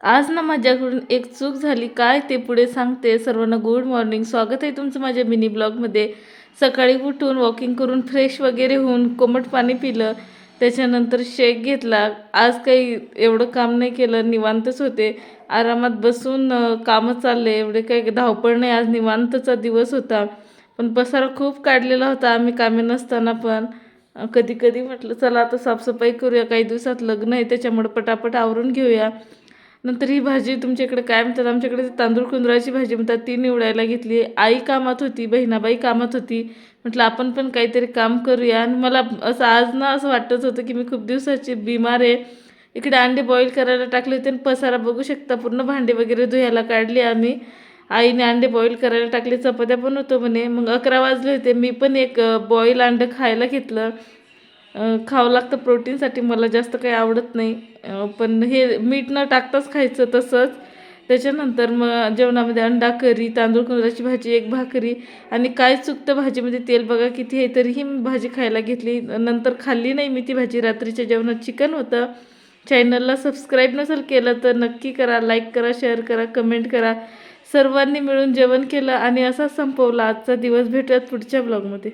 आज ना माझ्याकडून एक चूक झाली, काय ते पुढे सांगते. सर्वांना गुड मॉर्निंग. स्वागत आहे तुमचं माझ्या मिनी ब्लॉगमध्ये. सकाळी उठून वॉकिंग करून फ्रेश वगैरे होऊन कोमट पाणी पिलं, त्याच्यानंतर शेक घेतला. आज काही एवढं काम नाही केलं, निवांतच होते. आरामात बसून कामं चालले, एवढे काही धावपळ नाही. आज निवांतचा दिवस होता, पण पसारा खूप काढलेला होता आम्ही कामे नसताना पण. कधी कधी म्हटलं चला आता साफसफाई करूया, काही दिवसात लग्न आहे त्याच्यामुळे पटापट आवरून घेऊया. नंतर ही भाजी तुमच्याकडे काय म्हणतात, आमच्याकडे तांदूळ कुंदराची भाजी म्हणतात, ती निवडायला घेतली. आई कामात होती, बहिणाबाई कामात होती. म्हटलं आपण पण काहीतरी काम करूया. आणि मला असं आज ना असं वाटत होतं की मी खूप दिवसाची बिमार आहे. इकडे अंडे बॉईल करायला टाकले होते आणि पसारा बघू शकता, पूर्ण भांडे वगैरे धुयाला काढली आम्ही. आईने अंडे बॉईल करायला टाकले, चपात्या पण होतो म्हणे. मग 11 वाजले होते, मी पण एक बॉईल अंडं खायला घेतलं. खावं लागतं प्रोटीनसाठी, मला जास्त काही आवडत नाही. पण हे मीठ न टाकताच खायचं तसंच. त्याच्यानंतर मग जेवणामध्ये अंडा करी, तांदूळ कुंदराची भाजी, एक भाकरी. आणि काय चुकतं भाजीमध्ये, तेल बघा किती आहे, तरीही मी भाजी खायला घेतली. नंतर खाल्ली नाही मी ती भाजी. रात्रीच्या जेवणात चिकन होतं. चॅनलला सबस्क्राईब नसेल केलं तर नक्की करा, लाईक करा, शेअर करा, कमेंट करा. सर्वांनी मिळून जेवण केलं आणि असाच संपवला आजचा दिवस. भेटूयात पुढच्या ब्लॉगमध्ये.